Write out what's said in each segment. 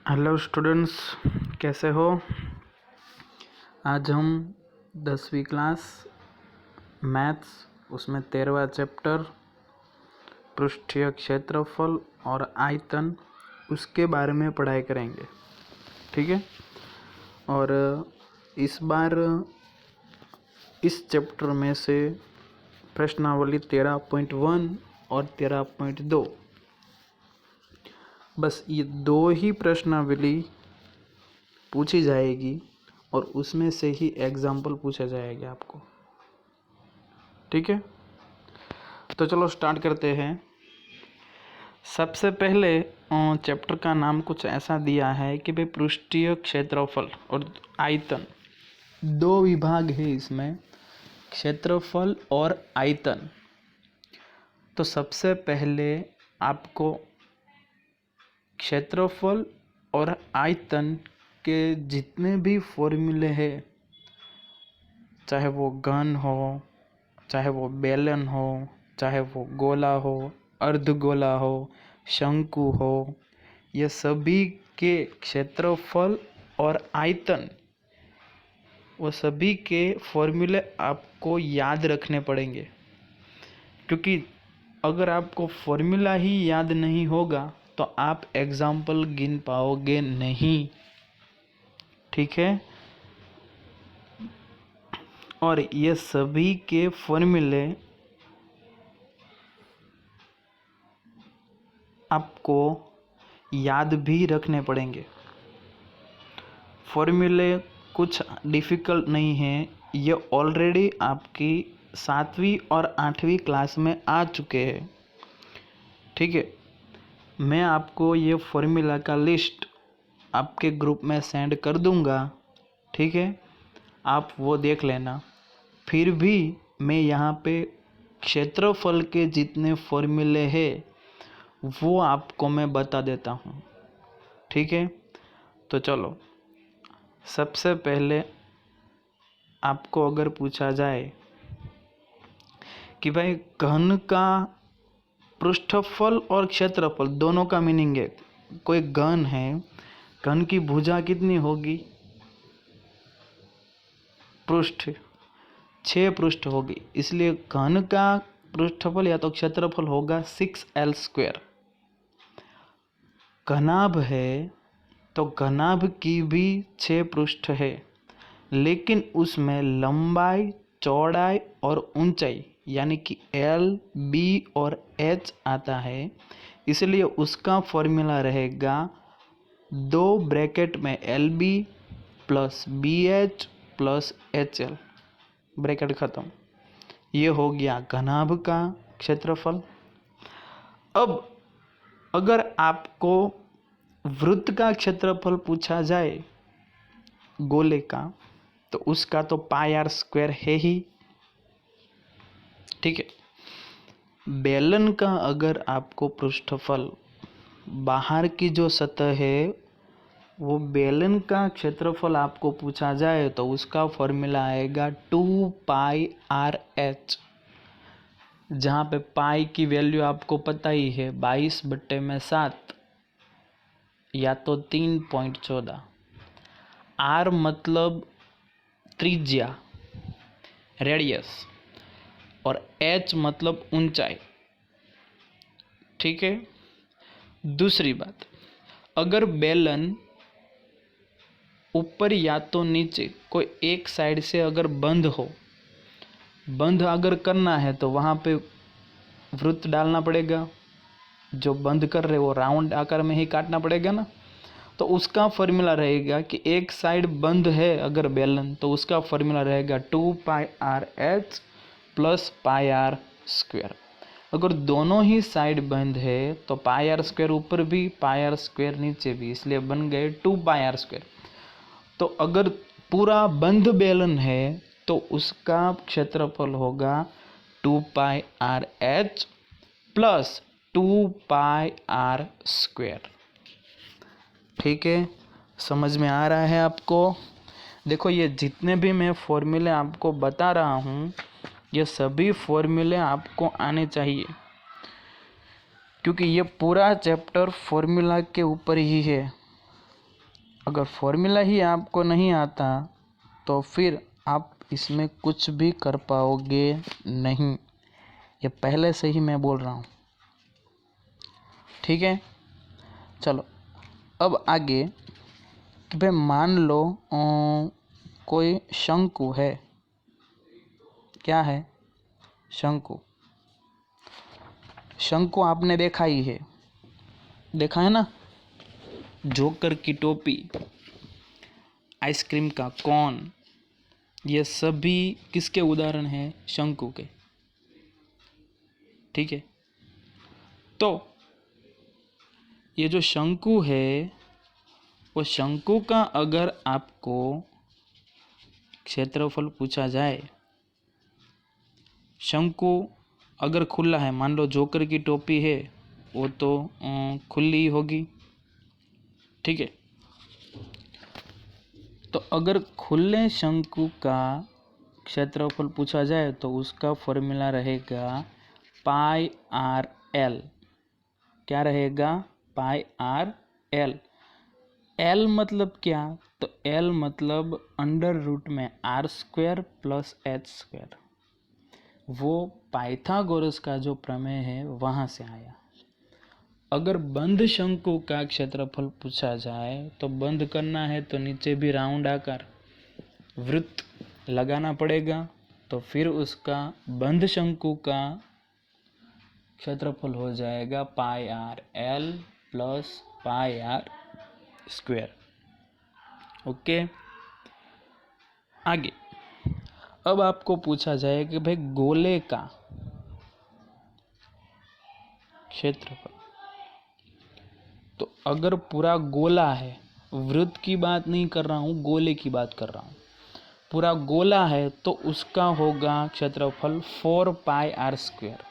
Hello students, कैसे हो। आज हम 10वीं क्लास मैथ्स उसमें 13वां चैप्टर पृष्ठीय क्षेत्रफल और आयतन उसके बारे में पढ़ाई करेंगे। ठीक है। और इस बार इस चैप्टर में से प्रश्नावली 13.1 और 13.2 बस ये दो ही प्रश्नावली पूछी जाएगी और उसमें से ही एग्जाम्पल पूछा जाएगा आपको। ठीक है, तो चलो स्टार्ट करते हैं। सबसे पहले चैप्टर का नाम कुछ ऐसा दिया है कि भाई पृष्ठीय क्षेत्रफल और आयतन दो विभाग है इसमें, क्षेत्रफल और आयतन। तो सबसे पहले आपको क्षेत्रफल और आयतन के जितने भी फॉर्मूले हैं, चाहे वो घन हो, चाहे वो बेलन हो, चाहे वो गोला हो, अर्धगोला हो, शंकु हो, ये सभी के क्षेत्रफल और आयतन, वो सभी के फॉर्मूले आपको याद रखने पड़ेंगे। क्योंकि अगर आपको फॉर्मूला ही याद नहीं होगा तो आप एग्जाम्पल गिन पाओगे नहीं। ठीक है। और ये सभी के फॉर्मूले आपको याद भी रखने पड़ेंगे। फॉर्मूले कुछ डिफ़िकल्ट नहीं है, ये ऑलरेडी आपकी 7वीं और 8वीं क्लास में आ चुके हैं। ठीक है। मैं आपको ये फॉर्मूला का लिस्ट आपके ग्रुप में सेंड कर दूंगा। ठीक है, आप वो देख लेना। फिर भी मैं यहाँ पे क्षेत्रफल के जितने फॉर्मूले हैं वो आपको मैं बता देता हूँ। ठीक है, तो चलो सबसे पहले आपको अगर पूछा जाए कि भाई घन का पृष्ठफल और क्षेत्रफल दोनों का मीनिंग है। कोई घन है, घन की भुजा कितनी होगी? पृष्ठ 6 पृष्ठ होगी, इसलिए घन का पृष्ठफल या तो क्षेत्रफल होगा 6l²। घनाभ है तो घनाभ की भी 6 पृष्ठ है, लेकिन उसमें लंबाई, चौड़ाई और ऊंचाई यानी कि L, B और H आता है, इसलिए उसका फॉर्मूला रहेगा 2 ब्रैकेट में LB plus BH plus HL, bracket खत्म। ये हो गया घनाभ का क्षेत्रफल। अब अगर आपको वृत्त का क्षेत्रफल पूछा जाए गोले का, तो उसका तो πr² है ही। ठीक है। बेलन का अगर आपको पृष्ठफल, बाहर की जो सतह है वो बेलन का क्षेत्रफल आपको पूछा जाए तो उसका फॉर्मूला आएगा 2πrh, जहाँ पे पाई की वैल्यू आपको पता ही है 22/7 या तो 3.14। आर मतलब त्रिज्या, रेडियस, और एच मतलब ऊंचाई। ठीक है। दूसरी बात, अगर बेलन ऊपर या तो नीचे कोई एक साइड से अगर बंद हो, बंद अगर करना है तो वहाँ पे वृत्त डालना पड़ेगा। जो बंद कर रहे वो राउंड आकार में ही काटना पड़ेगा ना। तो उसका फॉर्मूला रहेगा कि एक साइड बंद है अगर बेलन, तो उसका फॉर्मूला रहेगा 2πrh प्लस πr²। अगर दोनों ही साइड बंद है तो πr² ऊपर भी πr² नीचे भी, इसलिए बन गए 2πr²। तो अगर पूरा बंद बेलन है तो उसका क्षेत्रफल होगा 2πrh प्लस 2πr²। ठीक है, समझ में आ रहा है आपको? देखो, ये जितने भी मैं फॉर्मूले आपको बता रहा हूँ, ये सभी फॉर्मूले आपको आने चाहिए, क्योंकि ये पूरा चैप्टर फॉर्मूला के ऊपर ही है। अगर फॉर्मूला ही आपको नहीं आता तो फिर आप इसमें कुछ भी कर पाओगे नहीं, ये पहले से ही मैं बोल रहा हूँ। ठीक है, चलो अब आगे कि भाई मान लो कोई शंकु है। क्या है? शंकु। शंकु आपने देखा ही है, देखा है ना? जोकर की टोपी, आइसक्रीम का कोन, ये सभी किसके उदाहरण हैं? शंकु के। ठीक है, तो ये जो शंकु है वो शंकु का अगर आपको क्षेत्रफल पूछा जाए, शंकु अगर खुला है, मान लो जोकर की टोपी है वो तो खुली होगी। ठीक है, तो अगर खुले शंकु का क्षेत्रफल पूछा जाए तो उसका फॉर्मूला रहेगा पाई आर एल। क्या रहेगा? पाई आर एल। एल मतलब क्या? तो एल मतलब अंडर रूट में r square plus h square. वो पाइथागोरस का जो प्रमेय है वहाँ से आया। अगर बंद शंकु का क्षेत्रफल पूछा जाए तो बंद करना है तो नीचे भी राउंड आकार वृत्त लगाना पड़ेगा, तो फिर उसका बंद शंकु का क्षेत्रफल हो जाएगा pi r l plus pi r square. Okay, आगे अब आपको पूछा जाए कि भाई गोले का क्षेत्रफल, तो अगर पूरा गोला है, वृत्त की बात नहीं कर रहा हूँ, गोले की बात कर रहा हूँ, पूरा गोला है तो उसका होगा क्षेत्रफल 4 पाई आर स्क्वायर।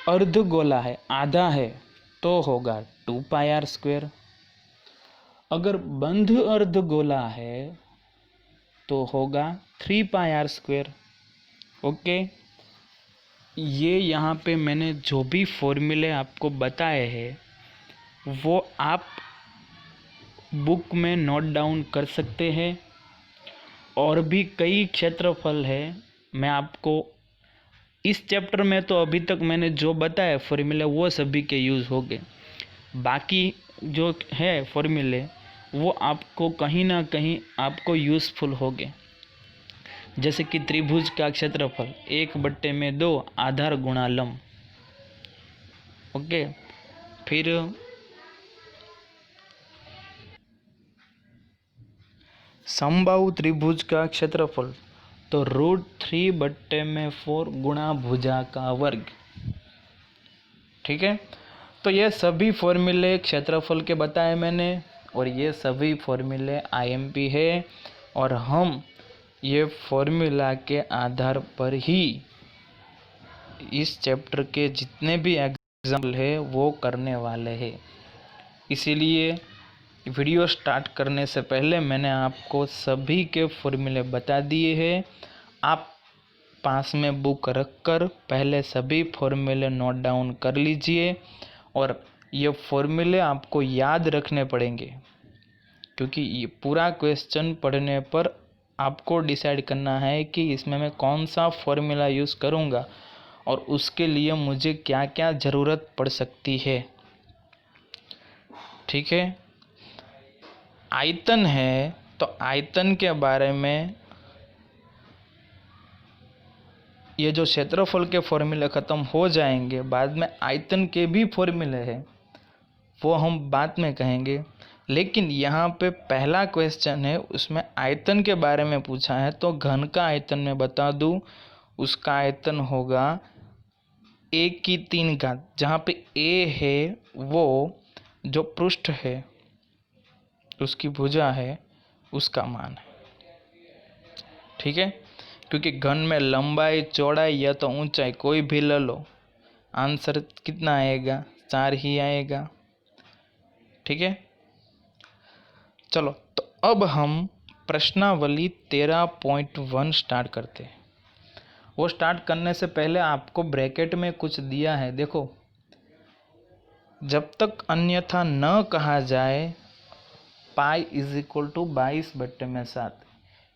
अर्ध गोला है, आधा है, तो होगा 2 पाई आर स्क्वायर। अगर बंध अर्ध गोला है तो होगा 3 पाई आर स्क्वायर। ओके, ये यहाँ पे मैंने जो भी फॉर्मूले आपको बताए हैं वो आप बुक में नोट डाउन कर सकते हैं। और भी कई क्षेत्रफल है, मैं आपको इस चैप्टर में तो अभी तक मैंने जो बताया फॉर्मूले वो सभी के यूज़ हो गए। बाकी जो है फॉर्मूले वो आपको कहीं ना कहीं आपको यूज़फुल हो गए। जैसे कि त्रिभुज का क्षेत्रफल 1/2 आधार गुणा लंब। ओके, फिर समबाहु त्रिभुज का क्षेत्रफल तो √3/4 गुणा भुजा का वर्ग। ठीक है, तो ये सभी फॉर्मूले क्षेत्रफल के बताए मैंने, और ये सभी फॉर्मूले आईएमपी है, और हम ये फॉर्मूला के आधार पर ही इस चैप्टर के जितने भी एग्जाम्पल है वो करने वाले हैं। इसीलिए वीडियो स्टार्ट करने से पहले मैंने आपको सभी के फॉर्मूले बता दिए हैं। आप पास में बुक रखकर पहले सभी फॉर्मूले नोट डाउन कर लीजिए, और ये फॉर्मूले आपको याद रखने पड़ेंगे, क्योंकि ये पूरा क्वेश्चन पढ़ने पर आपको डिसाइड करना है कि इसमें मैं कौन सा फॉर्मूला यूज़ करूँगा और उसके लिए मुझे क्या क्या ज़रूरत पड़ सकती है। ठीक है, आयतन है तो आयतन के बारे में ये जो क्षेत्रफल के फॉर्मूले ख़त्म हो जाएंगे, बाद में आयतन के भी फॉर्मूले हैं वो हम बाद में कहेंगे। लेकिन यहाँ पे पहला क्वेश्चन है उसमें आयतन के बारे में पूछा है, तो घन का आयतन मैं बता दूँ, उसका आयतन होगा a की 3 घात, जहाँ पे a है वो जो पृष्ठ है उसकी भुजा है उसका मान है। ठीक है, क्योंकि घन में लंबाई चौड़ाई या तो ऊंचाई कोई भी ले लो, आंसर कितना आएगा? 4 ही आएगा। ठीक है, चलो तो अब हम प्रश्नावली 13.1 स्टार्ट करते हैं। वो स्टार्ट करने से पहले आपको ब्रैकेट में कुछ दिया है, देखो, जब तक अन्यथा न कहा जाए पाई इज इक्वल टू 22/7।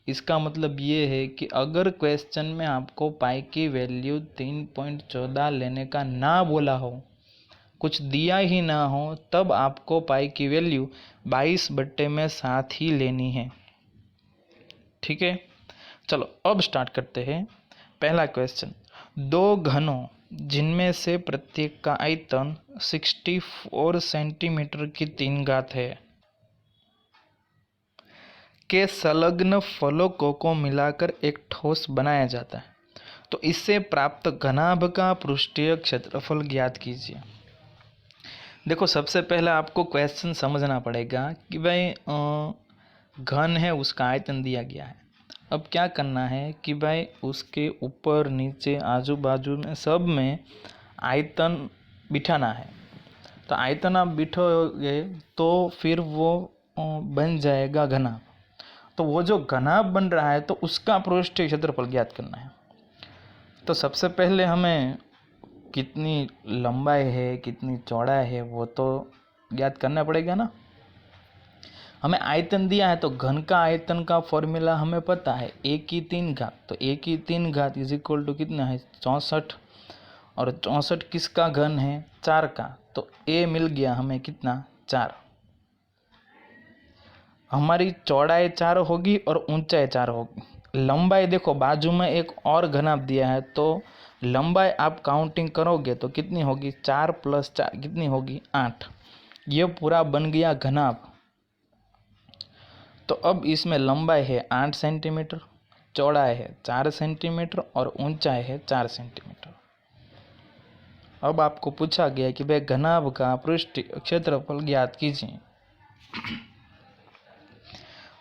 इसका मतलब ये है कि अगर क्वेश्चन में आपको पाई की वैल्यू 3.14 लेने का ना बोला हो, कुछ दिया ही ना हो, तब आपको पाई की वैल्यू 22/7 ही लेनी है। ठीक है, चलो अब स्टार्ट करते हैं। पहला क्वेश्चन, दो घनों जिनमें से प्रत्येक का आयतन 64 सेंटीमीटर की 3 घात है के संलग्न फलकों को मिलाकर एक ठोस बनाया जाता है, तो इससे प्राप्त घनाभ का पृष्ठीय क्षेत्रफल ज्ञात कीजिए। देखो, सबसे पहले आपको क्वेश्चन समझना पड़ेगा कि भाई घन है, उसका आयतन दिया गया है। अब क्या करना है कि भाई उसके ऊपर नीचे आजू बाजू में सब में आयतन बिठाना है। तो आयतन आप बिठोगे तो फिर वो बन जाएगा घनाभ। तो वो जो घनाभ बन रहा है तो उसका पृष्ठीय क्षेत्रफल ज्ञात करना है। तो सबसे पहले हमें कितनी लंबाई है, कितनी चौड़ाई है, वो तो ज्ञात करना पड़ेगा ना। हमें आयतन दिया है तो घन का आयतन का फॉर्मूला हमें पता है, a की 3 घात। तो a की 3 घात इज इक्वल टू कितना है, 64। और 64 किसका घन है, 4 का। तो a मिल गया हमें कितना, 4। हमारी चौड़ाई 4 होगी और ऊंचाई 4 होगी। लंबाई देखो, बाजू में एक और घनाभ दिया है, तो लंबाई आप काउंटिंग करोगे तो कितनी होगी, 4 + 4 कितनी होगी, 8। ये पूरा बन गया घनाभ। तो अब इसमें लंबाई है 8 सेंटीमीटर, चौड़ाई है 4 सेंटीमीटर और ऊंचाई है 4 सेंटीमीटर। अब आपको पूछा गया कि भाई घनाभ का पृष्ठीय क्षेत्रफल ज्ञात कीजिए।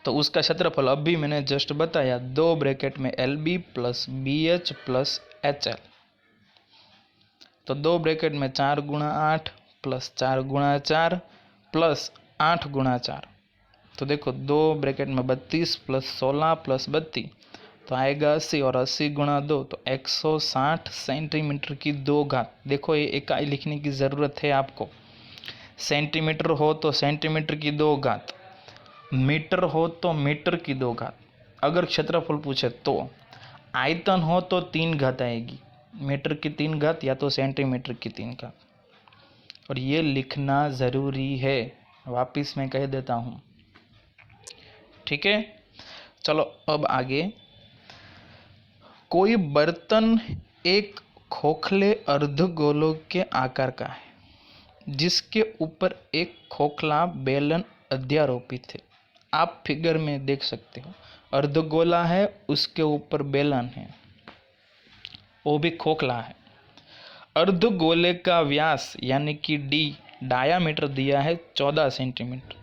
तो उसका क्षेत्रफल अभी मैंने जस्ट बताया, 2 ब्रैकेट में LB + BH + HL। तो 2 ब्रैकेट में 4 × 8 + 4 × 4 + 8 × 4। तो देखो 2 ब्रैकेट में 32 + 16 + 32 तो आएगा 80, और 80 × 2 तो 160 सेंटीमीटर की 2 घात। देखो ये इकाई लिखने की ज़रूरत है आपको। सेंटीमीटर हो तो सेंटीमीटर की 2 घात, मीटर हो तो मीटर की 2 घात। अगर क्षेत्रफल पूछे तो आयतन हो तो 3 घात आएगी, मीटर की 3 घात या तो सेंटीमीटर की 3 घात। और ये लिखना ज़रूरी है, वापिस मैं कह देता हूँ। ठीक है, चलो अब आगे। कोई बर्तन एक खोखले अर्धगोलों के आकार का है, जिसके ऊपर एक खोखला बेलन अध्यारोपित है। आप फिगर में देख सकते हो, अर्धगोला है, उसके ऊपर बेलन है, वो भी खोखला है। अर्धगोले का व्यास यानी कि d डायामीटर दिया है 14 सेंटीमीटर।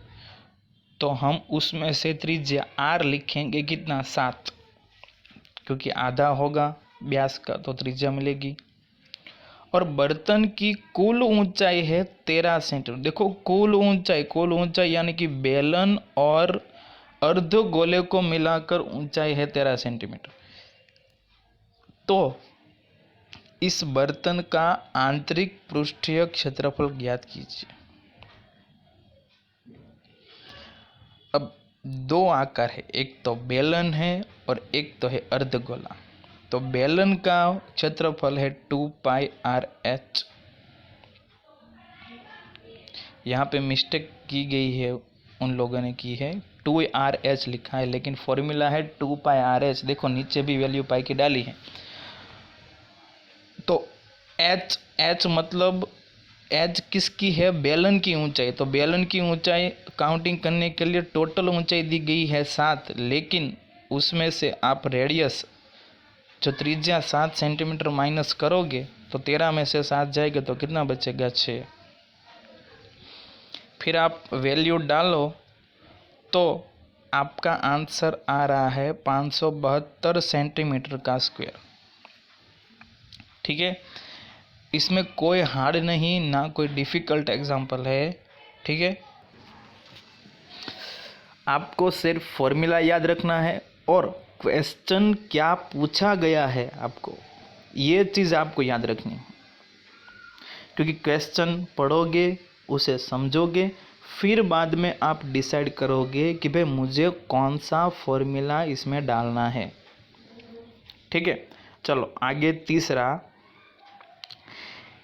तो हम उसमें से त्रिज्या r लिखेंगे कितना, 7, क्योंकि आधा होगा व्यास का तो त्रिज्या मिलेगी। और बर्तन की कुल ऊंचाई है 13 सेंटीमीटर। देखो कुल ऊंचाई यानी कि बेलन और अर्धगोले को मिलाकर ऊंचाई है 13 सेंटीमीटर। तो इस बर्तन का आंतरिक पृष्ठीय क्षेत्रफल ज्ञात कीजिए। अब 2 आकार है, एक तो बेलन है और एक तो है अर्धगोला। तो बेलन का क्षेत्रफल है 2πRh। यहाँ पे मिस्टेक की गई है, उन लोगों ने की है, 2RH लिखा है, लेकिन फॉर्मूला है 2πRh। देखो नीचे भी वैल्यू पाई की डाली है। तो H मतलब H किसकी है, बेलन की ऊंचाई। तो बेलन की ऊंचाई काउंटिंग करने के लिए टोटल ऊंचाई दी गई है 7, लेकिन उसमें से आप रेडियस जो त्रिज्या 7 सेंटीमीटर माइनस करोगे तो 13 में से 7 जाएगा तो कितना बचेगा, 6। फिर आप वैल्यू डालो तो आपका आंसर आ रहा है 572 सेंटीमीटर का स्क्वायर। ठीक है, इसमें कोई हार्ड नहीं, ना कोई डिफ़िकल्ट एग्जाम्पल है। ठीक है, आपको सिर्फ फॉर्मूला याद रखना है और क्वेश्चन क्या पूछा गया है आपको, ये चीज़ आपको याद रखनी है। क्योंकि क्वेश्चन पढ़ोगे, उसे समझोगे, फिर बाद में आप डिसाइड करोगे कि भाई मुझे कौन सा फॉर्मूला इसमें डालना है। ठीक है, चलो आगे तीसरा,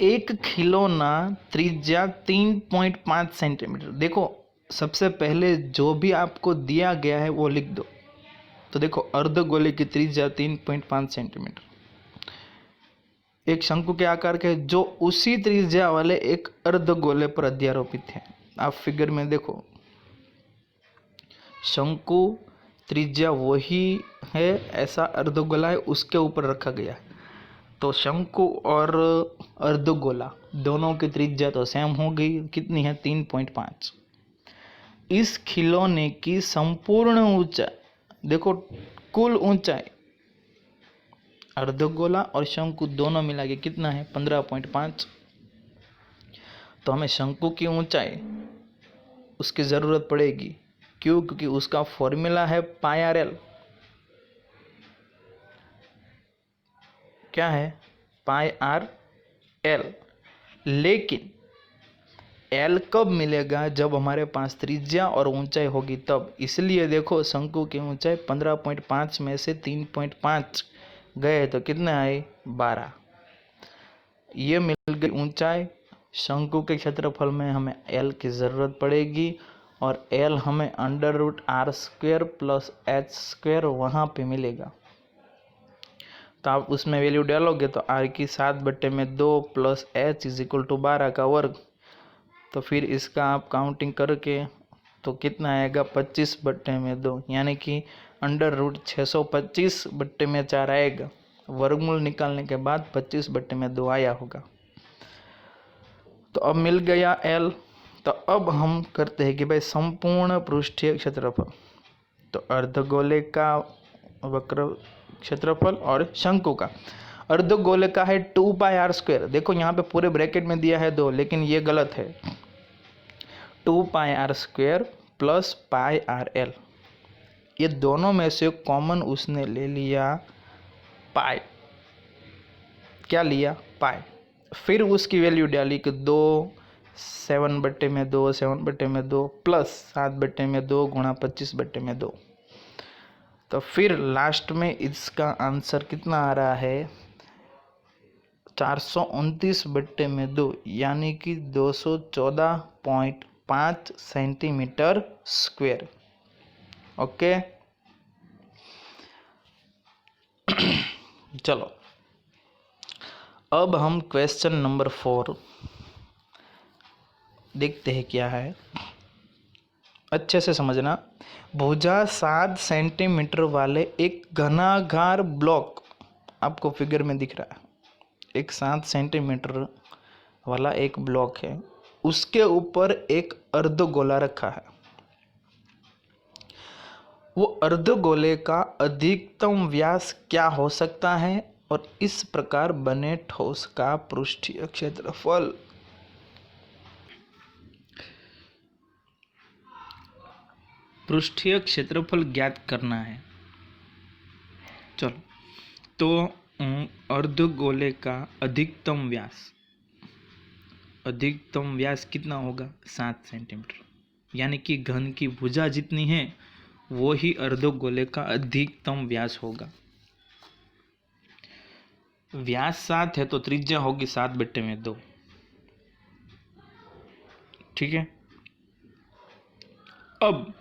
एक खिलौना त्रिज्या 3.5 सेंटीमीटर। देखो सबसे पहले जो भी आपको दिया गया है वो लिख दो। तो देखो अर्धगोले की त्रिज्या 3.5 सेंटीमीटर, एक शंकु के आकार के जो उसी त्रिज्या वाले एक अर्धगोले पर अध्यारोपित है। आप फिगर में देखो, शंकु त्रिज्या वही है, ऐसा अर्धगोला है उसके ऊपर रखा गया है। तो शंकु और अर्धगोला दोनों की त्रिज्या तो सेम हो गई, कितनी है 3.5। इस खिलौने की संपूर्ण ऊंचाई, देखो कुल ऊंचाई अर्धगोला और शंकु दोनों मिला के कितना है 15.5। तो हमें शंकु की ऊंचाई उसकी ज़रूरत पड़ेगी, क्यों? क्योंकि उसका फॉर्मूला है पाई आर एल। क्या है? पाई आर एल। लेकिन एल कब मिलेगा? जब हमारे पास त्रिज्या और ऊंचाई होगी तब। इसलिए देखो शंकु की ऊंचाई 15.5 में से 3.5 गए तो कितने आए 12। ये मिल गई ऊंचाई। शंकु के क्षेत्रफल में हमें एल की ज़रूरत पड़ेगी और एल हमें √r² प्लस h² वहाँ पे मिलेगा। तो आप उसमें वैल्यू डालोगे तो r की 7/2 प्लस h = 12 का वर्ग। तो फिर इसका आप काउंटिंग करके तो कितना आएगा 25/2, यानी कि √625/4 आएगा। वर्गमूल निकालने के बाद 25/2 आया होगा। तो अब मिल गया L। तो अब हम करते हैं कि भाई संपूर्ण पृष्ठीय क्षेत्रफल। तो अर्धगोले का वक्र क्षेत्रफल और शंकु का। अर्धगोले का है 2πr²। देखो यहाँ पे पूरे ब्रैकेट में दिया है 2, लेकिन ये गलत है। 2πr² प्लस πrl, ये दोनों में से कॉमन उसने ले लिया पाई। क्या लिया? पाई। फिर उसकी वैल्यू डाली कि 2 7/2 प्लस 7/2 गुणा 25/2। तो फिर लास्ट में इसका आंसर कितना आ रहा है 429/2, यानी कि 214.5 सेंटीमीटर स्क्वायर। ओके चलो अब हम क्वेश्चन नंबर 4 देखते हैं क्या है। अच्छे से समझना। भुजा 7 सेंटीमीटर वाले एक घनाकार ब्लॉक, आपको फिगर में दिख रहा है, एक 7 सेंटीमीटर वाला एक ब्लॉक है, उसके ऊपर एक अर्धगोला रखा है। वो अर्धगोले का अधिकतम व्यास क्या हो सकता है और इस प्रकार बने ठोस का पृष्ठीय क्षेत्रफल। पृष्ठीय क्षेत्रफल ज्ञात करना है। चलो तो अर्धगोले का अधिकतम व्यास कितना होगा 7 सेंटीमीटर, यानी कि घन की भुजा जितनी है वो ही अर्धगोले का अधिकतम व्यास होगा। व्यास 7 है तो त्रिज्या होगी 7/2। ठीक है, अब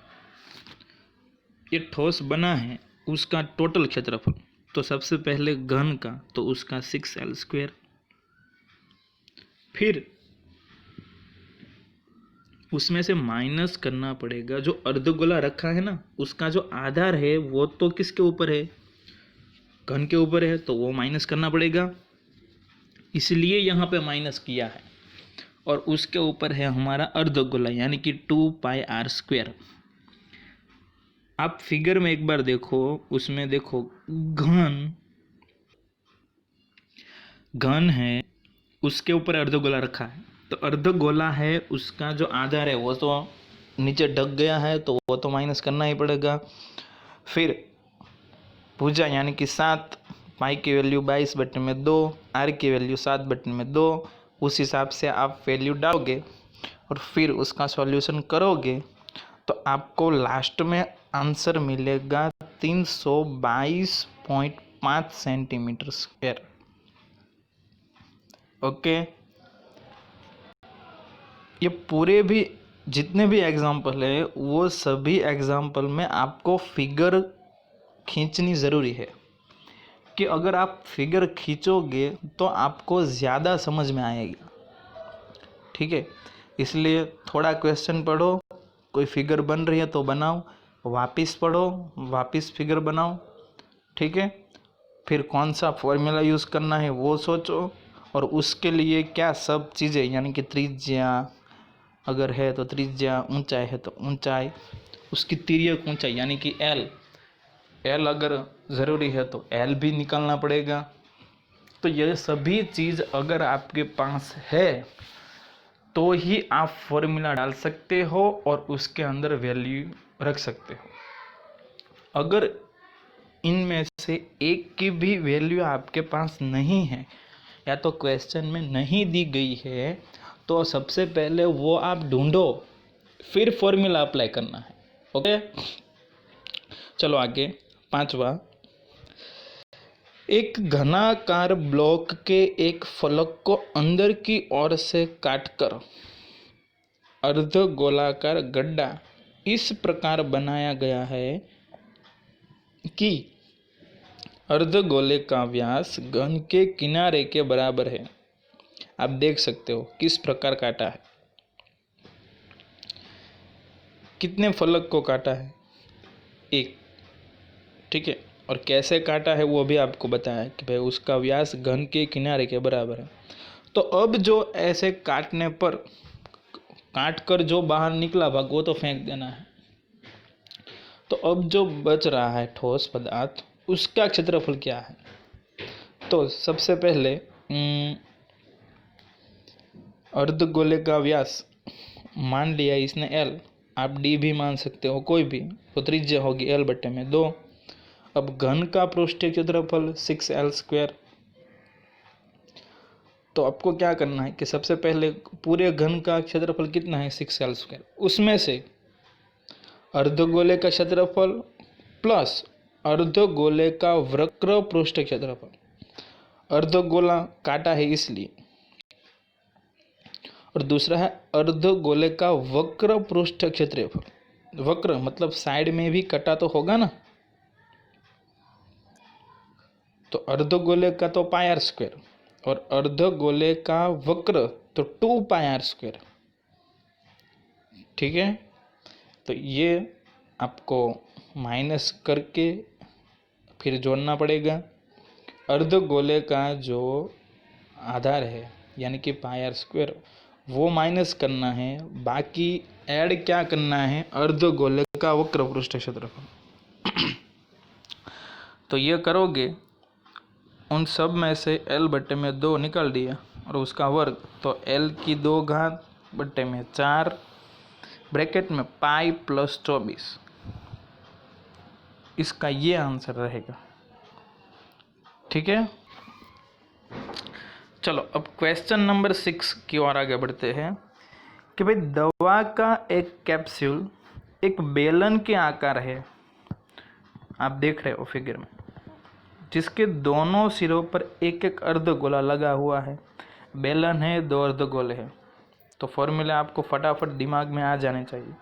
ये ठोस बना है उसका टोटल क्षेत्रफल। तो सबसे पहले घन का, तो उसका 6l²। फिर उसमें से माइनस करना पड़ेगा जो अर्धगोला रखा है ना, उसका जो आधार है वो तो किसके ऊपर है? घन के ऊपर है, तो वो माइनस करना पड़ेगा, इसलिए यहाँ पे माइनस किया है। और उसके ऊपर है हमारा अर्धगोला, यानी कि 2πr²। आप फिगर में एक बार देखो, उसमें देखो घन है, उसके ऊपर अर्धगोला रखा है। तो अर्धगोला है, उसका जो आधार है वो तो नीचे ढक गया है, तो वो तो माइनस करना ही पड़ेगा। फिर भुजा यानी कि 7, पाई की वैल्यू 22/2, आर की वैल्यू 7/2, उस हिसाब से आप वैल्यू डालोगे और फिर उसका सॉल्यूशन करोगे तो आपको लास्ट में आंसर मिलेगा 322.5 सेंटीमीटर स्क्वायर। ओके, ये पूरे भी जितने भी एग्जाम्पल है वो सभी एग्जाम्पल में आपको फिगर खींचनी ज़रूरी है, कि अगर आप फिगर खींचोगे तो आपको ज़्यादा समझ में आएगा। ठीक है, इसलिए थोड़ा क्वेश्चन पढ़ो, कोई फिगर बन रही है तो बनाओ, वापस पढ़ो, वापस फिगर बनाओ। ठीक है, फिर कौन सा फॉर्मूला यूज़ करना है वो सोचो, और उसके लिए क्या सब चीज़ें, यानी कि त्रिज्या अगर है तो त्रिज्या, ऊंचाई है तो ऊंचाई, उसकी तिर्यक ऊंचाई यानी कि एल अगर ज़रूरी है तो एल भी निकालना पड़ेगा। तो ये सभी चीज़ अगर आपके पास है तो ही आप फॉर्मूला डाल सकते हो और उसके अंदर वैल्यू रख सकते हो। अगर इनमें से एक की भी वैल्यू आपके पास नहीं है या तो क्वेश्चन में नहीं दी गई है तो सबसे पहले वो आप ढूंढो, फिर फॉर्मूला अप्लाई करना है। ओके, चलो आगे। पांचवा, एक घनाकार ब्लॉक के एक फलक को अंदर की ओर से काटकर अर्धगोलाकार गड्ढा इस प्रकार बनाया गया है कि अर्धगोले का व्यास घन के किनारे के बराबर है। आप देख सकते हो किस प्रकार काटा है, कितने फलक को काटा है, एक। ठीक है, और कैसे काटा है वो भी आपको बताया है कि भाई उसका व्यास घन के किनारे के बराबर है। तो अब जो ऐसे काटने पर काट कर जो बाहर निकला भाग वो तो फेंक देना है। तो अब जो बच रहा है ठोस पदार्थ, उसका क्षेत्रफल क्या है? तो सबसे पहले अर्धगोले का व्यास मान लिया इसने एल, आप डी भी मान सकते हो कोई भी, तो त्रिज्या होगी एल बटे में 2। अब घन का पृष्ठीय क्षेत्रफल 6l²। तो आपको क्या करना है कि सबसे पहले पूरे घन का क्षेत्रफल कितना है 6l², उसमें से अर्धगोले का क्षेत्रफल प्लस अर्धगोले का वक्र पृष्ठ क्षेत्रफल। अर्धगोला काटा है इसलिए, और दूसरा है अर्धगोले का वक्र पृष्ठ क्षेत्रफल। वक्र मतलब साइड में भी कटा तो होगा ना, तो अर्धगोले का तो πr² और अर्धगोले का वक्र तो 2πr²। ठीक है, तो ये आपको माइनस करके फिर जोड़ना पड़ेगा। अर्धगोले का जो आधार है यानी कि πr² वो माइनस करना है, बाकी ऐड क्या करना है, अर्धगोले का वक्र पृष्ठ क्षेत्रफल। तो ये करोगे, उन सब में से l बटे में 2 निकाल दिया और उसका वर्ग, तो l की 2 घात बटे में 4 ब्रैकेट में पाई प्लस 24। इसका ये आंसर रहेगा। ठीक है, चलो अब क्वेश्चन नंबर 6 की ओर आगे बढ़ते हैं कि भाई दवा का एक कैप्सूल एक बेलन के आकार है, आप देख रहे हो फिगर में, जिसके दोनों सिरों पर एक एक अर्धगोला लगा हुआ है। बेलन है, 2 अर्धगोले हैं, तो फॉर्मूला आपको फटाफट दिमाग में आ जाने चाहिए।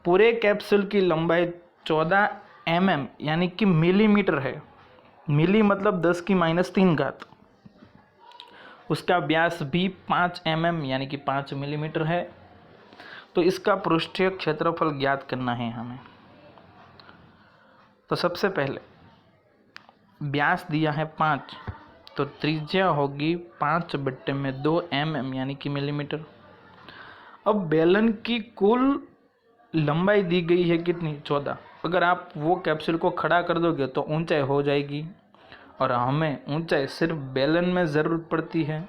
पूरे कैप्सूल की लंबाई 14 mm यानी कि मिलीमीटर है। मिली मतलब 10⁻³ घात। उसका व्यास भी 5 mm यानी कि 5 मिलीमीटर है। तो इसका पृष्ठीय क्षेत्रफल ज्ञात करना है हमें। तो सबसे पहले व्यास दिया है 5, तो त्रिज्या होगी 5 बटे में 2 mm यानी कि मिलीमीटर। अब बेलन की कुल लंबाई दी गई है कितनी, 14। अगर आप वो कैप्सूल को खड़ा कर दोगे तो ऊंचाई हो जाएगी, और हमें ऊंचाई सिर्फ बेलन में ज़रूरत पड़ती है,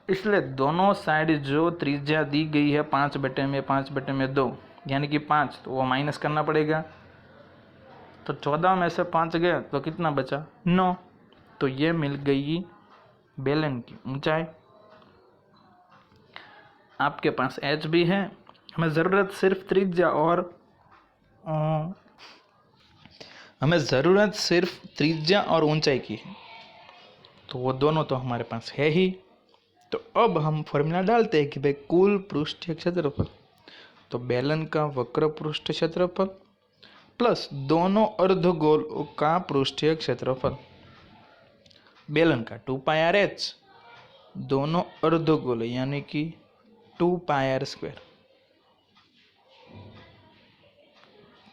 इसलिए दोनों साइड जो त्रिज्या दी गई है 5 बटे में 5 बटे में 2 यानी कि 5, तो वो माइनस करना पड़ेगा। तो 14 में से 5 गया तो कितना बचा, 9। तो ये मिल गई बेलन की ऊंचाई। आपके पास h भी है, हमें ज़रूरत सिर्फ त्रिज्या और ऊंचाई की है, तो वो दोनों तो हमारे पास है ही। तो अब हम फॉर्मूला डालते हैं कि भाई कुल पृष्ठीय क्षेत्रफल, तो बेलन का वक्र पृष्ठ क्षेत्रफल प्लस दोनों अर्धगोलों का पृष्ठीय क्षेत्रफल। बेलन का 2πrh, दोनों अर्धगोल यानी कि 2πr²।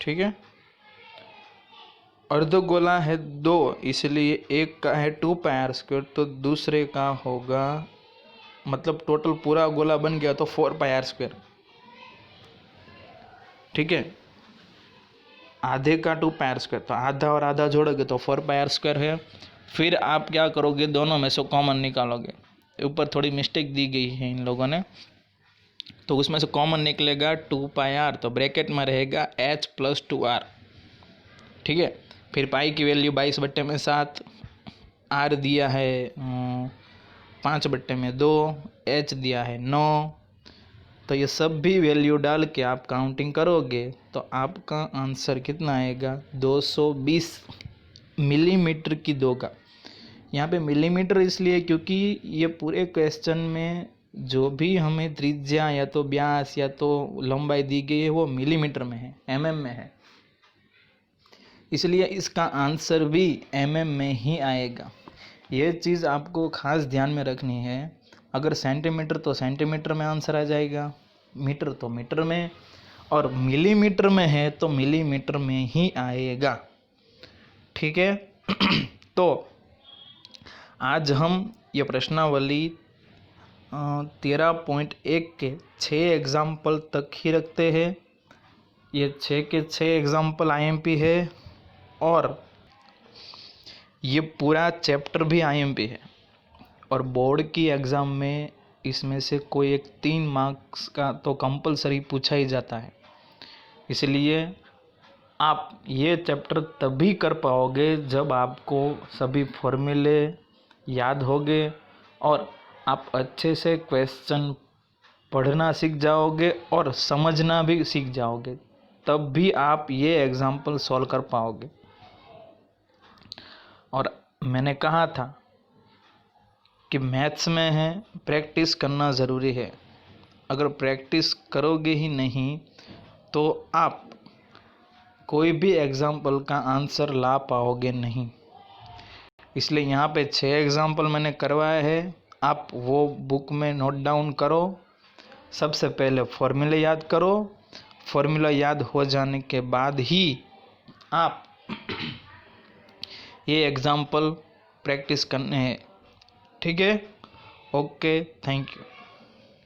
ठीक है, अर्धगोला है 2, इसलिए एक का है 2πr², तो दूसरे का होगा, मतलब टोटल पूरा गोला बन गया तो 4πr²। ठीक है, आधे का 2πr², तो आधा और आधा जोड़ोगे तो 4πr² है। फिर आप क्या करोगे, दोनों में से कॉमन निकालोगे। ऊपर थोड़ी मिस्टेक दी गई है इन लोगों ने, तो उसमें से कॉमन निकलेगा 2πr, तो ब्रैकेट में रहेगा h + 2r। ठीक है, फिर पाई की वैल्यू 22/7, r दिया है 5/2, h दिया है 9। तो ये सब भी वैल्यू डाल के आप काउंटिंग करोगे तो आपका आंसर कितना आएगा, 220 मिलीमीटर की दोगा। यहाँ पे मिलीमीटर इसलिए क्योंकि ये पूरे क्वेश्चन में जो भी हमें त्रिज्या या तो व्यास या तो लंबाई दी गई है वो मिलीमीटर में है, एमएम में है, इसलिए इसका आंसर भी एमएम में ही आएगा। ये चीज़ आपको खास ध्यान में रखनी है। अगर सेंटीमीटर तो सेंटीमीटर में आंसर आ जाएगा, मीटर तो मीटर में, और मिलीमीटर में है तो मिलीमीटर में ही आएगा। ठीक है तो आज हम ये प्रश्नावली 13.1 के 6 एग्जाम्पल तक ही रखते हैं। ये 6 के 6 एग्जाम्पल आईएमपी है और ये पूरा चैप्टर भी आईएमपी है, और बोर्ड की एग्ज़ाम में इसमें से कोई एक 3 मार्क्स का तो कंपलसरी पूछा ही जाता है। इसलिए आप ये चैप्टर तभी कर पाओगे जब आपको सभी फॉर्मूले याद होंगे और आप अच्छे से क्वेश्चन पढ़ना सीख जाओगे और समझना भी सीख जाओगे, तब भी आप ये एग्जाम्पल सॉल्व कर पाओगे। और मैंने कहा था कि मैथ्स में है प्रैक्टिस करना ज़रूरी है। अगर प्रैक्टिस करोगे ही नहीं तो आप कोई भी एग्जाम्पल का आंसर ला पाओगे नहीं। इसलिए यहाँ पे 6 एग्जाम्पल मैंने करवाए हैं, आप वो बुक में नोट डाउन करो। सबसे पहले फॉर्मूले याद करो, फॉर्मूला याद हो जाने के बाद ही आप ये एग्जाम्पल प्रैक्टिस करने हैं। ठीक है, ओके, थैंक यू।